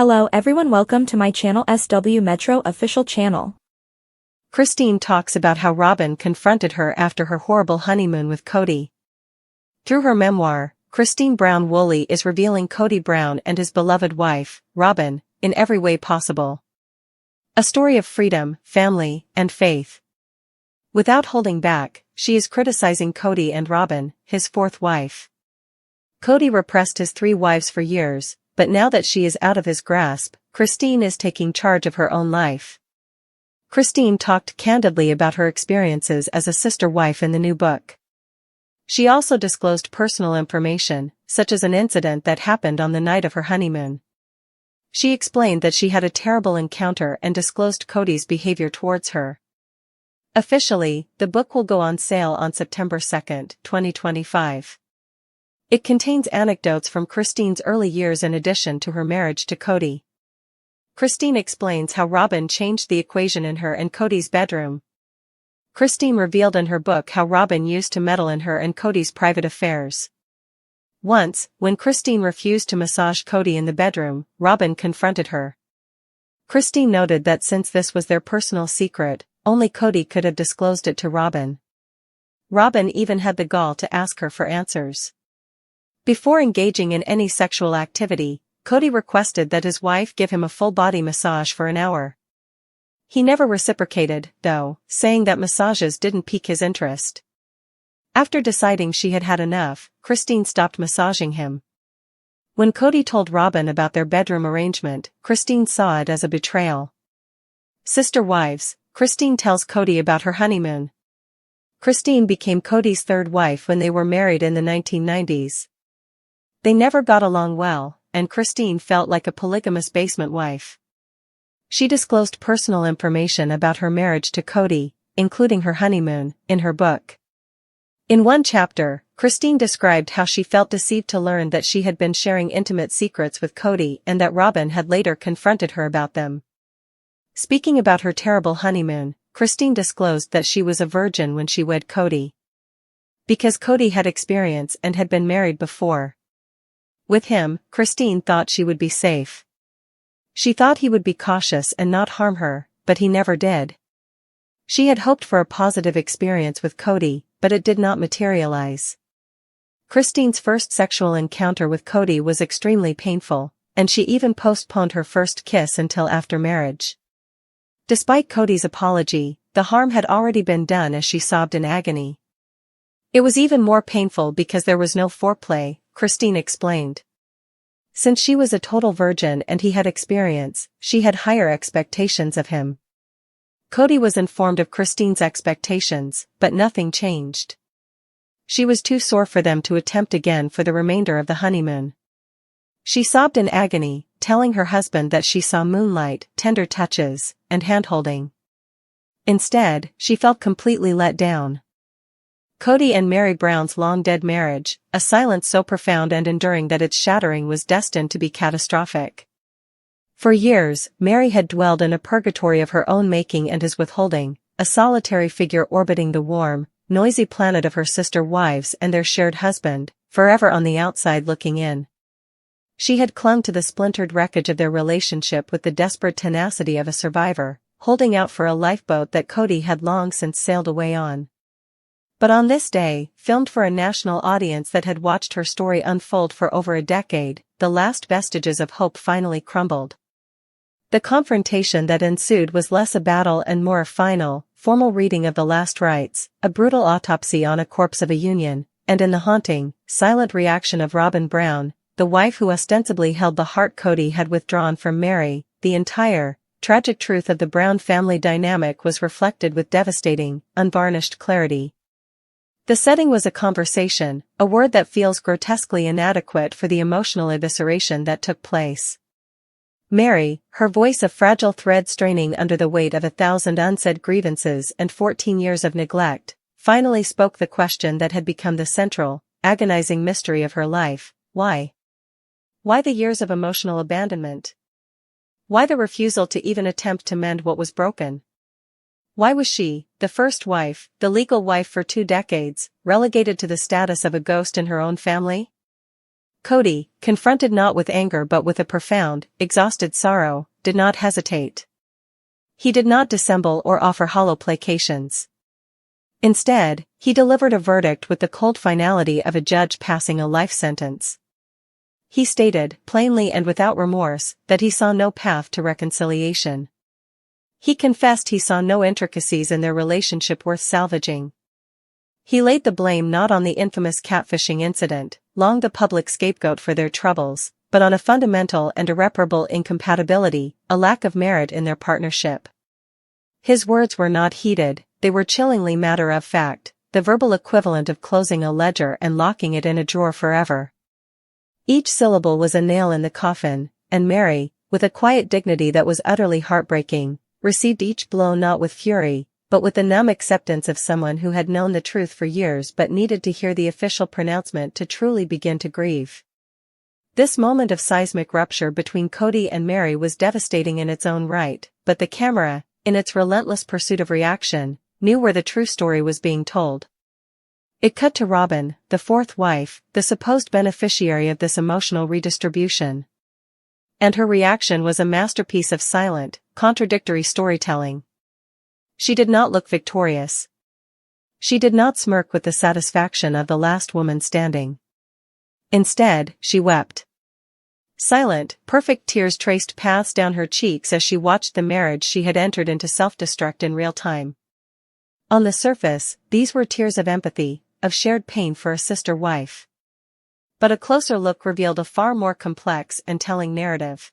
Hello everyone, welcome to my channel SW Metro official channel. Christine talks about how Robyn confronted her after her horrible honeymoon with Kody. Through her memoir, Christine Brown Woolley is revealing Kody Brown and his beloved wife, Robyn, in every way possible. A story of freedom, family, and faith. Without holding back, she is criticizing Kody and Robyn, his fourth wife. Kody repressed his three wives for years, but now that she is out of his grasp, Christine is taking charge of her own life. Christine talked candidly about her experiences as a sister wife in the new book. She also disclosed personal information, such as an incident that happened on the night of her honeymoon. She explained that she had a terrible encounter and disclosed Kody's behavior towards her. Officially, the book will go on sale on September 2, 2025. It contains anecdotes from Christine's early years in addition to her marriage to Kody. Christine explains how Robyn changed the equation in her and Kody's bedroom. Christine revealed in her book how Robyn used to meddle in her and Kody's private affairs. Once, when Christine refused to massage Kody in the bedroom, Robyn confronted her. Christine noted that since this was their personal secret, only Kody could have disclosed it to Robyn. Robyn even had the gall to ask her for answers. Before engaging in any sexual activity, Kody requested that his wife give him a full-body massage for an hour. He never reciprocated, though, saying that massages didn't pique his interest. After deciding she had had enough, Christine stopped massaging him. When Kody told Robyn about their bedroom arrangement, Christine saw it as a betrayal. Sister wives, Christine tells Kody about her honeymoon. Christine became Kody's third wife when they were married in the 1990s. They never got along well, and Christine felt like a polygamous basement wife. She disclosed personal information about her marriage to Kody, including her honeymoon, in her book. In one chapter, Christine described how she felt deceived to learn that she had been sharing intimate secrets with Kody and that Robyn had later confronted her about them. Speaking about her terrible honeymoon, Christine disclosed that she was a virgin when she wed Kody. Because Kody had experience and had been married before. With him, Christine thought she would be safe. She thought he would be cautious and not harm her, but he never did. She had hoped for a positive experience with Kody, but it did not materialize. Christine's first sexual encounter with Kody was extremely painful, and she even postponed her first kiss until after marriage. Despite Kody's apology, the harm had already been done as she sobbed in agony. It was even more painful because there was no foreplay, Christine explained. Since she was a total virgin and he had experience, she had higher expectations of him. Kody was informed of Christine's expectations, but nothing changed. She was too sore for them to attempt again for the remainder of the honeymoon. She sobbed in agony, telling her husband that she saw moonlight, tender touches, and hand-holding. Instead, she felt completely let down. Kody and Meri Brown's long-dead marriage, a silence so profound and enduring that its shattering was destined to be catastrophic. For years, Meri had dwelled in a purgatory of her own making and his withholding, a solitary figure orbiting the warm, noisy planet of her sister wives and their shared husband, forever on the outside looking in. She had clung to the splintered wreckage of their relationship with the desperate tenacity of a survivor, holding out for a lifeboat that Kody had long since sailed away on. But on this day, filmed for a national audience that had watched her story unfold for over a decade, the last vestiges of hope finally crumbled. The confrontation that ensued was less a battle and more a final, formal reading of the last rites, a brutal autopsy on a corpse of a union, and in the haunting, silent reaction of Robyn Brown, the wife who ostensibly held the heart Kody had withdrawn from Meri, the entire, tragic truth of the Brown family dynamic was reflected with devastating, unvarnished clarity. The setting was a conversation, a word that feels grotesquely inadequate for the emotional evisceration that took place. Meri, her voice a fragile thread straining under the weight of 1,000 unsaid grievances and 14 years of neglect, finally spoke the question that had become the central, agonizing mystery of her life: why? Why the years of emotional abandonment? Why the refusal to even attempt to mend what was broken? Why was she, the first wife, the legal wife for 2 decades, relegated to the status of a ghost in her own family? Kody, confronted not with anger but with a profound, exhausted sorrow, did not hesitate. He did not dissemble or offer hollow placations. Instead, he delivered a verdict with the cold finality of a judge passing a life sentence. He stated, plainly and without remorse, that he saw no path to reconciliation. He confessed he saw no intricacies in their relationship worth salvaging. He laid the blame not on the infamous catfishing incident, long the public scapegoat for their troubles, but on a fundamental and irreparable incompatibility, a lack of merit in their partnership. His words were not heated, they were chillingly matter-of-fact, the verbal equivalent of closing a ledger and locking it in a drawer forever. Each syllable was a nail in the coffin, and Meri, with a quiet dignity that was utterly heartbreaking, received each blow not with fury, but with the numb acceptance of someone who had known the truth for years but needed to hear the official pronouncement to truly begin to grieve. This moment of seismic rupture between Kody and Meri was devastating in its own right, but the camera, in its relentless pursuit of reaction, knew where the true story was being told. It cut to Robyn, the fourth wife, the supposed beneficiary of this emotional redistribution. And her reaction was a masterpiece of silent, contradictory storytelling. She did not look victorious. She did not smirk with the satisfaction of the last woman standing. Instead, she wept. Silent, perfect tears traced paths down her cheeks as she watched the marriage she had entered into self-destruct in real time. On the surface, these were tears of empathy, of shared pain for a sister wife. But a closer look revealed a far more complex and telling narrative.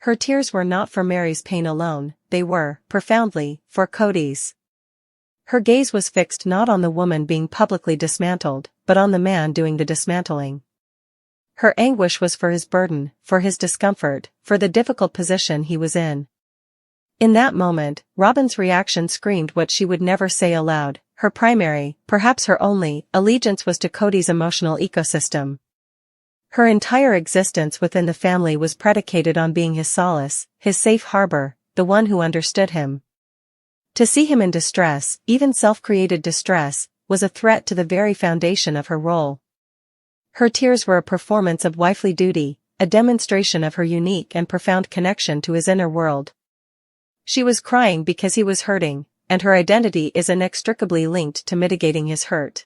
Her tears were not for Meri's pain alone, they were, profoundly, for Kody's. Her gaze was fixed not on the woman being publicly dismantled, but on the man doing the dismantling. Her anguish was for his burden, for his discomfort, for the difficult position he was in. In that moment, Robyn's reaction screamed what she would never say aloud. Her primary, perhaps her only, allegiance was to Kody's emotional ecosystem. Her entire existence within the family was predicated on being his solace, his safe harbor, the one who understood him. To see him in distress, even self-created distress, was a threat to the very foundation of her role. Her tears were a performance of wifely duty, a demonstration of her unique and profound connection to his inner world. She was crying because he was hurting, and her identity is inextricably linked to mitigating his hurt.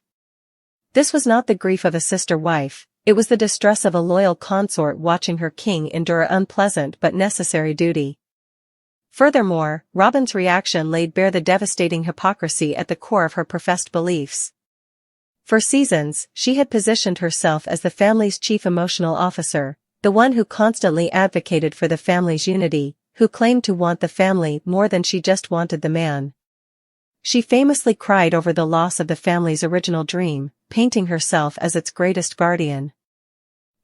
This was not the grief of a sister wife, it was the distress of a loyal consort watching her king endure unpleasant but necessary duty. Furthermore, Robyn's reaction laid bare the devastating hypocrisy at the core of her professed beliefs. For seasons, she had positioned herself as the family's chief emotional officer, the one who constantly advocated for the family's unity, who claimed to want the family more than she just wanted the man. She famously cried over the loss of the family's original dream, painting herself as its greatest guardian.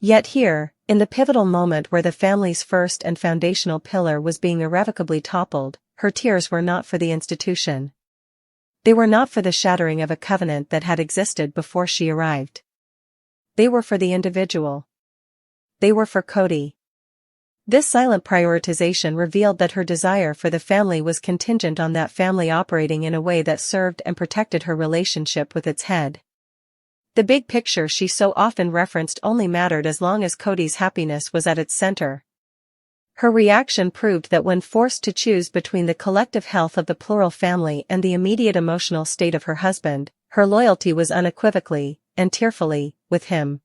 Yet here, in the pivotal moment where the family's first and foundational pillar was being irrevocably toppled, her tears were not for the institution. They were not for the shattering of a covenant that had existed before she arrived. They were for the individual. They were for Kody. This silent prioritization revealed that her desire for the family was contingent on that family operating in a way that served and protected her relationship with its head. The big picture she so often referenced only mattered as long as Kody's happiness was at its center. Her reaction proved that when forced to choose between the collective health of the plural family and the immediate emotional state of her husband, her loyalty was unequivocally, and tearfully, with him.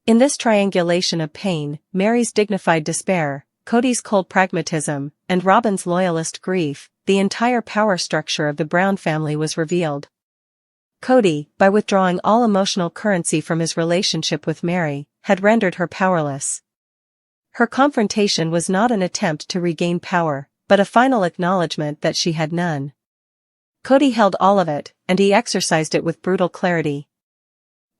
In this triangulation of pain, Meri's dignified despair, Kody's cold pragmatism, and Robyn's loyalist grief, the entire power structure of the Brown family was revealed. Kody, by withdrawing all emotional currency from his relationship with Meri, had rendered her powerless. Her confrontation was not an attempt to regain power, but a final acknowledgement that she had none. Kody held all of it, and he exercised it with brutal clarity.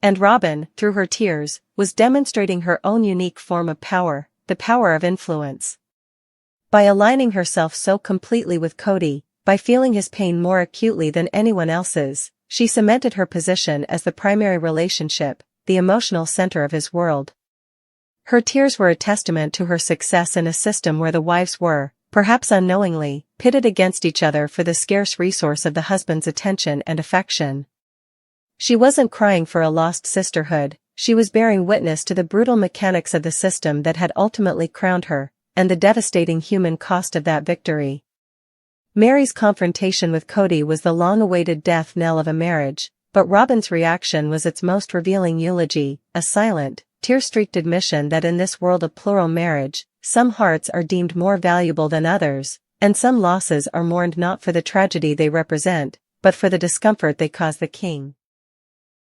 And Robyn, through her tears, was demonstrating her own unique form of power, the power of influence. By aligning herself so completely with Kody, by feeling his pain more acutely than anyone else's, she cemented her position as the primary relationship, the emotional center of his world. Her tears were a testament to her success in a system where the wives were, perhaps unknowingly, pitted against each other for the scarce resource of the husband's attention and affection. She wasn't crying for a lost sisterhood, She was bearing witness to the brutal mechanics of the system that had ultimately crowned her, and the devastating human cost of that victory. Meri's confrontation with Kody was the long-awaited death knell of a marriage, but Robyn's reaction was its most revealing eulogy, a silent, tear-streaked admission that in this world of plural marriage, some hearts are deemed more valuable than others, and some losses are mourned not for the tragedy they represent, but for the discomfort they cause the king.